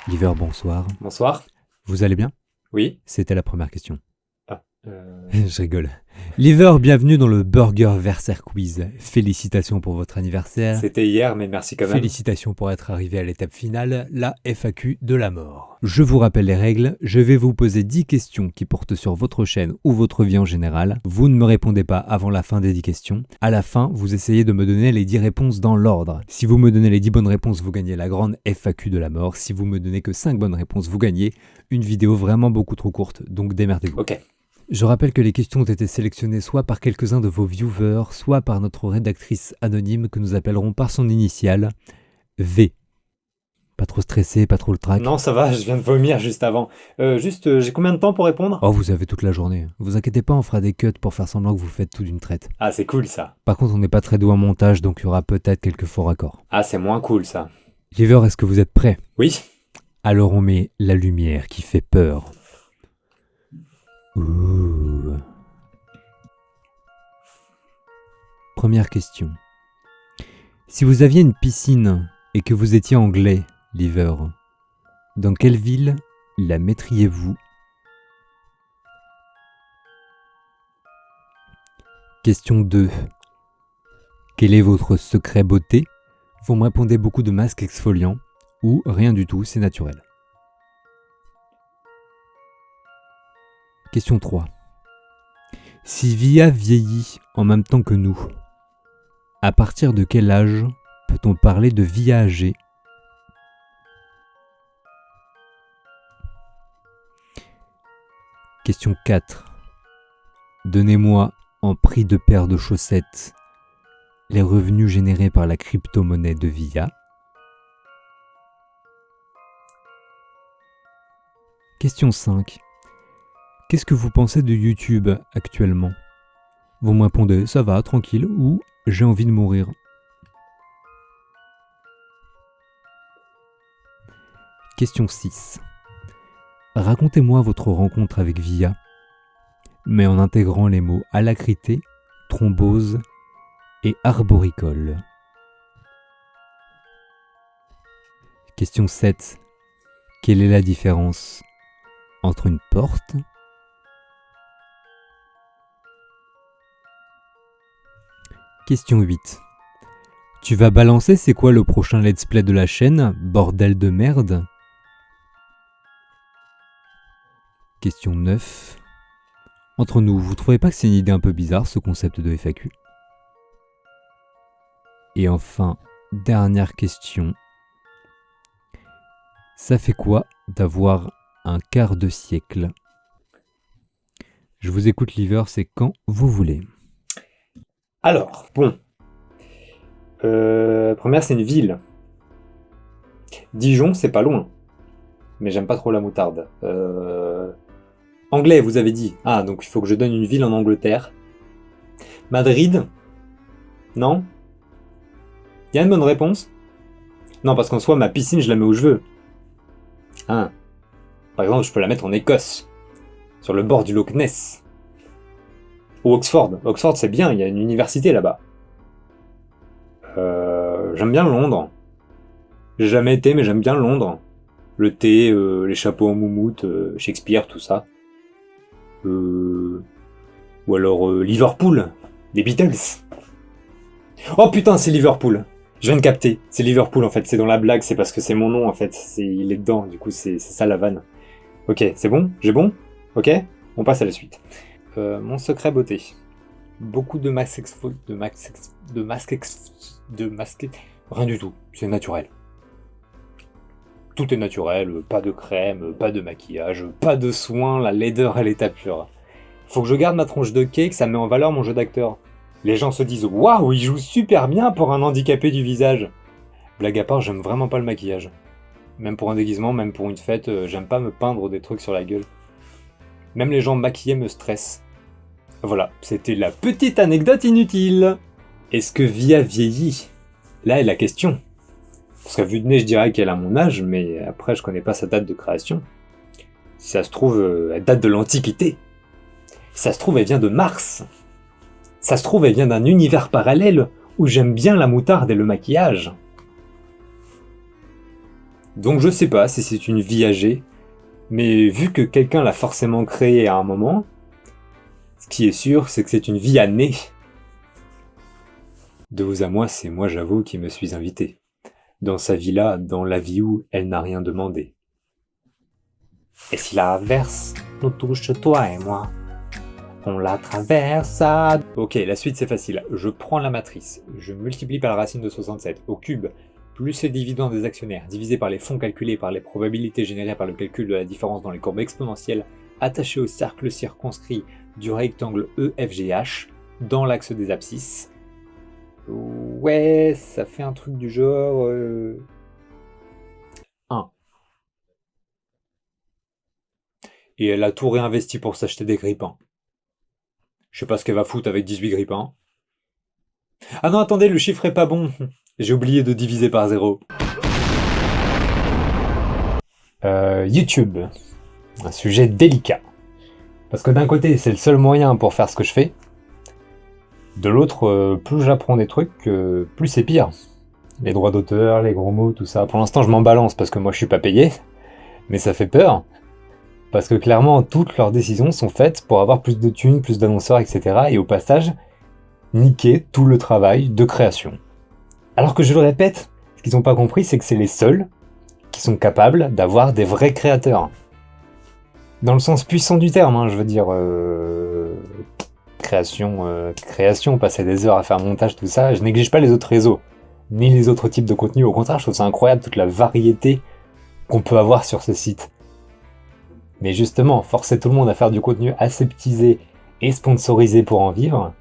Liver, bonsoir. Bonsoir. Vous allez bien? Oui. C'était la première question. Je rigole. Liver, bienvenue dans le Burger Verser Quiz. Félicitations pour votre anniversaire. C'était hier, mais merci quand même. Félicitations pour être arrivé à l'étape finale, la FAQ de la mort. Je vous rappelle les règles, je vais vous poser 10 questions qui portent sur votre chaîne ou votre vie en général. Vous ne me répondez pas avant la fin des 10 questions. À la fin, vous essayez de me donner les 10 réponses dans l'ordre. Si vous me donnez les 10 bonnes réponses, vous gagnez la grande FAQ de la mort. Si vous me donnez que 5 bonnes réponses, vous gagnez une vidéo vraiment beaucoup trop courte, donc démerdez-vous. Ok. Je rappelle que les questions ont été sélectionnées soit par quelques-uns de vos viewers, soit par notre rédactrice anonyme que nous appellerons par son initiale, V. Pas trop stressé, pas trop le trac? Non, ça va, je viens de vomir juste avant. J'ai combien de temps pour répondre? Oh, vous avez toute la journée. Vous inquiétez pas, on fera des cuts pour faire semblant que vous faites tout d'une traite. Ah, c'est cool ça. Par contre, on n'est pas très doué en montage, donc il y aura peut-être quelques faux raccords. Ah, c'est moins cool ça. Liver, est-ce que vous êtes prêts? Oui. Alors on met la lumière qui fait peur. Ouh. Première question. Si vous aviez une piscine et que vous étiez anglais, Liver, dans quelle ville la mettriez-vous? Question 2. Quel est votre secret beauté? Vous me répondez beaucoup de masques exfoliants ou rien du tout, c'est naturel. Question 3. Si Via vieillit en même temps que nous, à partir de quel âge peut-on parler de Via âgée? Question 4. Donnez-moi en prix de paire de chaussettes les revenus générés par la crypto-monnaie de Via. Question 5. Qu'est-ce que vous pensez de YouTube actuellement? Vous me répondez ça va, tranquille ou j'ai envie de mourir. Question 6. Racontez-moi votre rencontre avec Via, mais en intégrant les mots alacrité, thrombose et arboricole. Question 7. Quelle est la différence entre une porte Question 8. Tu vas balancer c'est quoi le prochain let's play de la chaîne, bordel de merde? Question 9. Entre nous, vous trouvez pas que c'est une idée un peu bizarre ce concept de FAQ? Et enfin, dernière question. Ça fait quoi d'avoir un quart de siècle? Je vous écoute, Liver, c'est quand vous voulez. Alors, bon. Première, c'est une ville. Dijon, c'est pas loin. Mais j'aime pas trop la moutarde. Anglais, vous avez dit. Ah, donc il faut que je donne une ville en Angleterre. Madrid? Non? Y a une bonne réponse? Non, parce qu'en soi, ma piscine, je la mets où je veux. Ah. Par exemple, je peux la mettre en Écosse. Sur le bord du Loch Ness. Ou Oxford. Oxford, c'est bien, il y a une université là-bas. J'aime bien Londres. J'ai jamais été, mais j'aime bien Londres. Le thé, les chapeaux en moumoute, Shakespeare, tout ça. Ou alors Liverpool, les Beatles. Oh putain, c'est Liverpool. Je viens de capter. C'est Liverpool en fait, c'est dans la blague, c'est parce que c'est mon nom en fait. Il est dedans, du coup c'est ça la vanne. Ok, c'est bon? J'ai bon? Ok? On passe à la suite. Mon secret beauté. Beaucoup de masques rien du tout, c'est naturel. Tout est naturel, pas de crème, pas de maquillage, pas de soins, la laideur à l'état pur. Faut que je garde ma tronche de cake, ça met en valeur mon jeu d'acteur. Les gens se disent « Waouh, il joue super bien pour un handicapé du visage !» Blague à part, j'aime vraiment pas le maquillage. Même pour un déguisement, même pour une fête, j'aime pas me peindre des trucs sur la gueule. Même les gens maquillés me stressent. Voilà, c'était la petite anecdote inutile. Est-ce que Via vieillit? Là est la question. Parce qu'à vue de nez, je dirais qu'elle a mon âge, mais après, je connais pas sa date de création. Si ça se trouve, elle date de l'Antiquité. Ça se trouve, elle vient de Mars. Ça se trouve, elle vient d'un univers parallèle où j'aime bien la moutarde et le maquillage. Donc je sais pas si c'est une vie âgée, mais vu que quelqu'un l'a forcément créée à un moment, ce qui est sûr, c'est que c'est une vie à nez. De vous à moi, c'est moi, j'avoue, qui me suis invité. Dans sa vie-là, dans la vie où elle n'a rien demandé. Et si l'inverse nous touche toi et moi, on la traverse à... Ok, la suite c'est facile. Je prends la matrice, je multiplie par la racine de 67 au cube, plus les dividendes des actionnaires, divisé par les fonds calculés par les probabilités générées par le calcul de la différence dans les courbes exponentielles, attachées au cercle circonscrit du rectangle EFGH, dans l'axe des abscisses. Ouais, ça fait un truc du genre... 1. Et elle a tout réinvesti pour s'acheter des grippins. Je sais pas ce qu'elle va foutre avec 18 grippins. Ah non, attendez, le chiffre est pas bon. J'ai oublié de diviser par 0. YouTube. Un sujet délicat. Parce que d'un côté, c'est le seul moyen pour faire ce que je fais. De l'autre, plus j'apprends des trucs, plus c'est pire. Les droits d'auteur, les gros mots, tout ça. Pour l'instant, je m'en balance parce que moi, je suis pas payé. Mais ça fait peur. Parce que clairement, toutes leurs décisions sont faites pour avoir plus de thunes, plus d'annonceurs, etc. Et au passage, niquer tout le travail de création. Alors que je le répète, ce qu'ils n'ont pas compris, c'est que c'est les seuls qui sont capables d'avoir des vrais créateurs. Dans le sens puissant du terme, hein, je veux dire... création, passer des heures à faire montage, tout ça, je néglige pas les autres réseaux, ni les autres types de contenus, au contraire, je trouve ça incroyable toute la variété qu'on peut avoir sur ce site. Mais justement, forcer tout le monde à faire du contenu aseptisé et sponsorisé pour en vivre,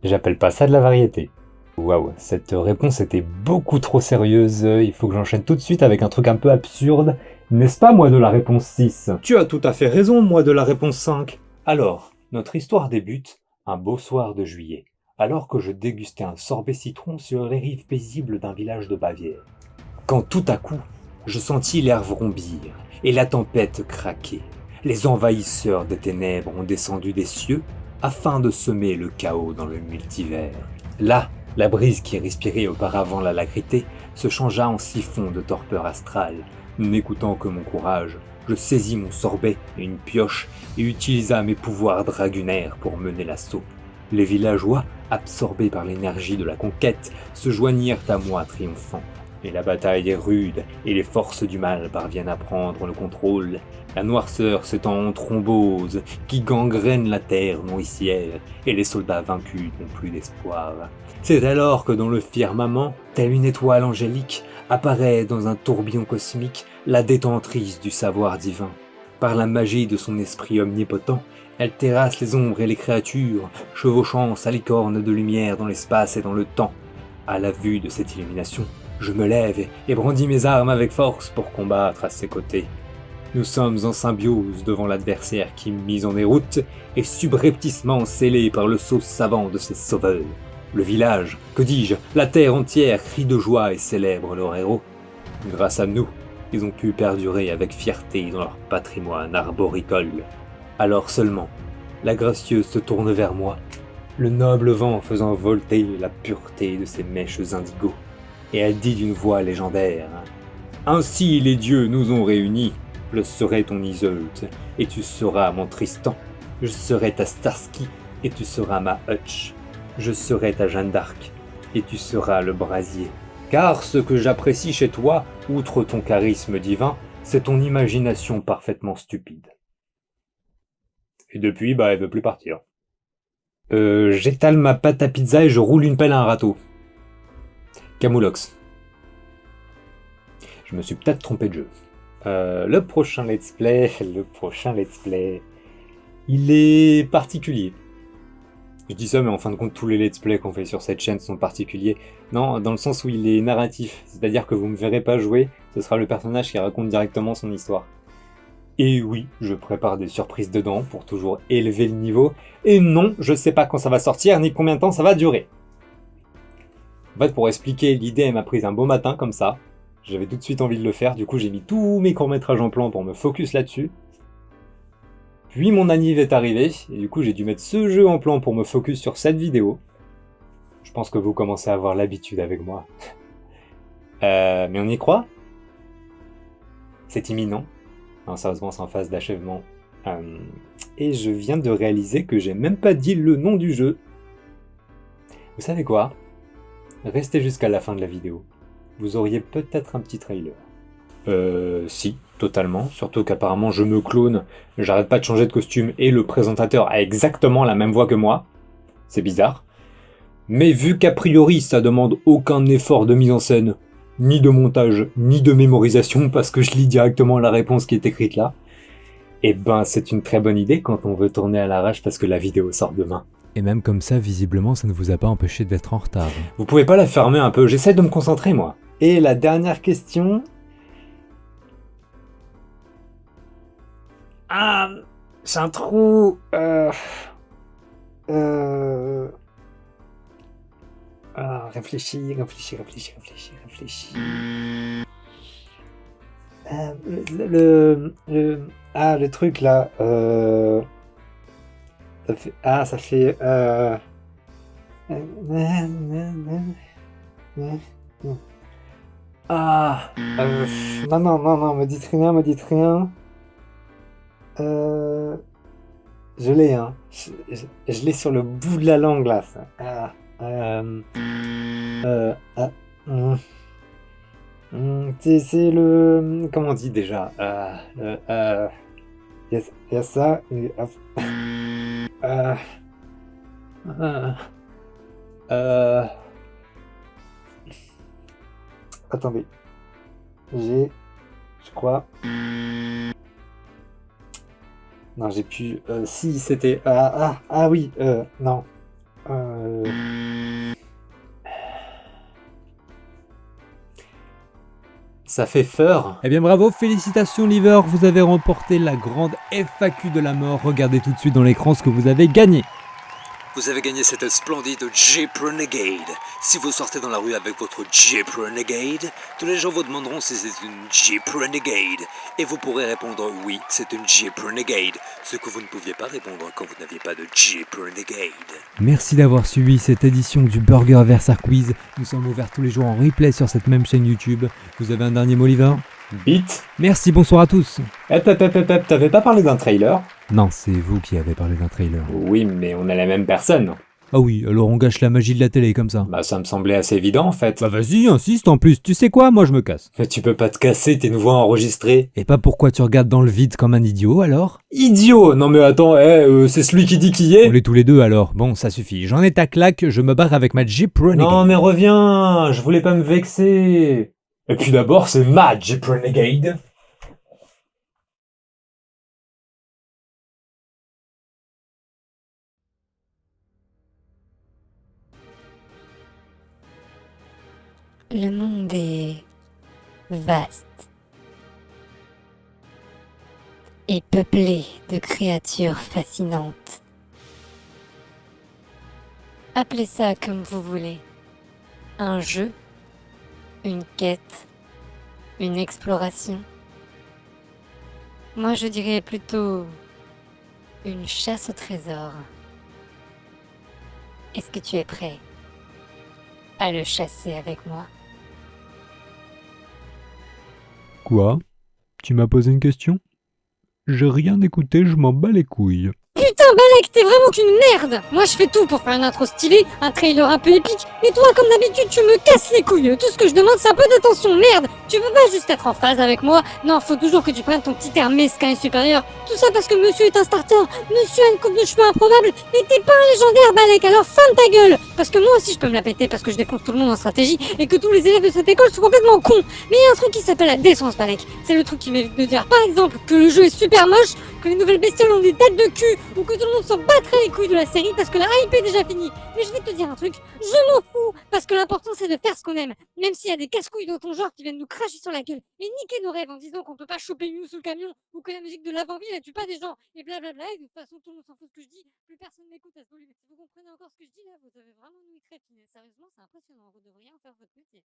j'appelle pas ça de la variété. Waouh, cette réponse était beaucoup trop sérieuse, il faut que j'enchaîne tout de suite avec un truc un peu absurde, n'est-ce pas moi de la réponse 6 ? Tu as tout à fait raison, moi de la réponse 5. Alors, notre histoire débute un beau soir de juillet, alors que je dégustais un sorbet citron sur les rives paisibles d'un village de Bavière. Quand tout à coup, je sentis l'air vrombir et la tempête craquer. Les envahisseurs des ténèbres ont descendu des cieux afin de semer le chaos dans le multivers. Là, la brise qui respirait auparavant l'alacrité se changea en siphon de torpeur astrale. N'écoutant que mon courage, je saisis mon sorbet et une pioche et utilisa mes pouvoirs dragunaires pour mener l'assaut. Les villageois, absorbés par l'énergie de la conquête, se joignirent à moi triomphants. Et la bataille est rude, et les forces du mal parviennent à prendre le contrôle. La noirceur s'étend en thrombose, qui gangrène la terre nourricière, et les soldats vaincus n'ont plus d'espoir. C'est alors que dans le firmament, telle une étoile angélique, apparaît dans un tourbillon cosmique la détentrice du savoir divin. Par la magie de son esprit omnipotent, elle terrasse les ombres et les créatures, chevauchant sa licorne de lumière dans l'espace et dans le temps. À la vue de cette illumination, je me lève et brandis mes armes avec force pour combattre à ses côtés. Nous sommes en symbiose devant l'adversaire qui, mis en déroute, est subrepticement scellé par le sceau savant de ses sauveurs. Le village, que dis-je, la terre entière crie de joie et célèbre leur héros. Grâce à nous, ils ont pu perdurer avec fierté dans leur patrimoine arboricole. Alors seulement, la gracieuse se tourne vers moi, le noble vent faisant volter la pureté de ses mèches indigo. Et elle dit d'une voix légendaire « Ainsi les dieux nous ont réunis, je serai ton Iseult, et tu seras mon Tristan. Je serai ta Starsky, et tu seras ma Hutch. Je serai ta Jeanne d'Arc, et tu seras le brasier. Car ce que j'apprécie chez toi, outre ton charisme divin, c'est ton imagination parfaitement stupide. » Et depuis, elle veut plus partir. J'étale ma pâte à pizza et je roule une pelle à un râteau. Camoulox. Je me suis peut-être trompé de jeu. Le prochain let's play, il est particulier. Je dis ça, mais en fin de compte, tous les let's play qu'on fait sur cette chaîne sont particuliers. Non, dans le sens où il est narratif, c'est-à-dire que vous me verrez pas jouer, ce sera le personnage qui raconte directement son histoire. Et oui, je prépare des surprises dedans pour toujours élever le niveau, et non, je sais pas quand ça va sortir, ni combien de temps ça va durer. En fait, pour expliquer, l'idée elle m'a prise un beau matin comme ça, j'avais tout de suite envie de le faire, du coup j'ai mis tous mes courts-métrages en plan pour me focus là-dessus. Puis mon anniv est arrivé, et du coup j'ai dû mettre ce jeu en plan pour me focus sur cette vidéo. Je pense que vous commencez à avoir l'habitude avec moi. Mais on y croit? C'est imminent. Non, sérieusement, c'est en phase d'achèvement. Et je viens de réaliser que j'ai même pas dit le nom du jeu. Vous savez quoi? Restez jusqu'à la fin de la vidéo. Vous auriez peut-être un petit trailer. Si, totalement. Surtout qu'apparemment je me clone, j'arrête pas de changer de costume et le présentateur a exactement la même voix que moi. C'est bizarre. Mais vu qu'a priori ça demande aucun effort de mise en scène, ni de montage, ni de mémorisation parce que je lis directement la réponse qui est écrite là, et ben c'est une très bonne idée quand on veut tourner à l'arrache parce que la vidéo sort demain. Et même comme ça, visiblement, ça ne vous a pas empêché d'être en retard. Vous pouvez pas la fermer un peu, j'essaie de me concentrer moi. Et la dernière question... Ah, j'ai un trou. Réfléchis. Le truc là. Ça fait. Non, me dites rien. Je l'ai, hein. Je l'ai sur le bout de la langue, là. Ça. C'est le... Comment on dit, déjà? Il y a ça... Attendez. Je crois... Non, j'ai pu... si, c'était... oui, non. Ça fait peur. Eh bien bravo, félicitations Liver, vous avez remporté la grande FAQ de la mort. Regardez tout de suite dans l'écran ce que vous avez gagné. Vous avez gagné cette splendide Jeep Renegade. Si vous sortez dans la rue avec votre Jeep Renegade, tous les gens vous demanderont si c'est une Jeep Renegade. Et vous pourrez répondre oui, c'est une Jeep Renegade. Ce que vous ne pouviez pas répondre quand vous n'aviez pas de Jeep Renegade. Merci d'avoir suivi cette édition du Burger Versar Quiz. Nous sommes ouverts tous les jours en replay sur cette même chaîne YouTube. Vous avez un dernier mot, Liver? Beat. Merci, bonsoir à tous. T'avais pas parlé d'un trailer? Non, c'est vous qui avez parlé d'un trailer. Oui, mais on est la même personne. Ah oui, alors on gâche la magie de la télé comme ça. Bah ça me semblait assez évident en fait. Bah vas-y, insiste en plus, tu sais quoi, moi je me casse. Mais tu peux pas te casser, t'es nouveau enregistré. Et pas pourquoi tu regardes dans le vide comme un idiot alors? Idiot! Non mais attends, c'est celui qui dit qui est? On est tous les deux alors, bon ça suffit, j'en ai ta claque, je me barre avec ma Jeep Renegade. Non mais reviens, je voulais pas me vexer. Et puis d'abord, c'est ma Jeep Renegade. Le monde est vaste et peuplé de créatures fascinantes. Appelez ça comme vous voulez. Un jeu, une quête, une exploration. Moi je dirais plutôt une chasse au trésor. Est-ce que tu es prêt à le chasser avec moi? Quoi? Tu m'as posé une question? J'ai rien écouté, je m'en bats les couilles. Putain Balek, t'es vraiment qu'une merde! Moi je fais tout pour faire une intro stylée, un trailer un peu épique, et toi comme d'habitude tu me casses les couilles. Tout ce que je demande c'est un peu d'attention, merde! Tu peux pas juste être en phase avec moi, non faut toujours que tu prennes ton petit air mesquin et supérieur. Tout ça parce que monsieur est un starter, monsieur a une coupe de cheveux improbable, et t'es pas un légendaire Balek, alors ferme ta gueule! Parce que moi aussi je peux me la péter parce que je défonce tout le monde en stratégie, et que tous les élèves de cette école sont complètement cons. Mais il y a un truc qui s'appelle la décence Balek, c'est le truc qui m'évite de dire par exemple que le jeu est super moche, que les nouvelles bestioles ont des têtes de cul, ou que tout le monde s'en battrait les couilles de la série parce que la hype est déjà finie. Mais je vais te dire un truc, je m'en fous, parce que l'important c'est de faire ce qu'on aime. Même s'il y a des casse-couilles dans ton genre qui viennent nous cracher sur la gueule et niquer nos rêves en disant qu'on peut pas choper une sous le camion, ou que la musique de l'avant-ville elle tue pas des gens, et blablabla, et de toute façon tout le monde s'en fout de ce que je dis, plus personne m'écoute à ce volume. Si vous comprenez encore ce que je dis là, vous avez vraiment une très fine. Sérieusement, c'est impressionnant, vous devriez en faire votre métier.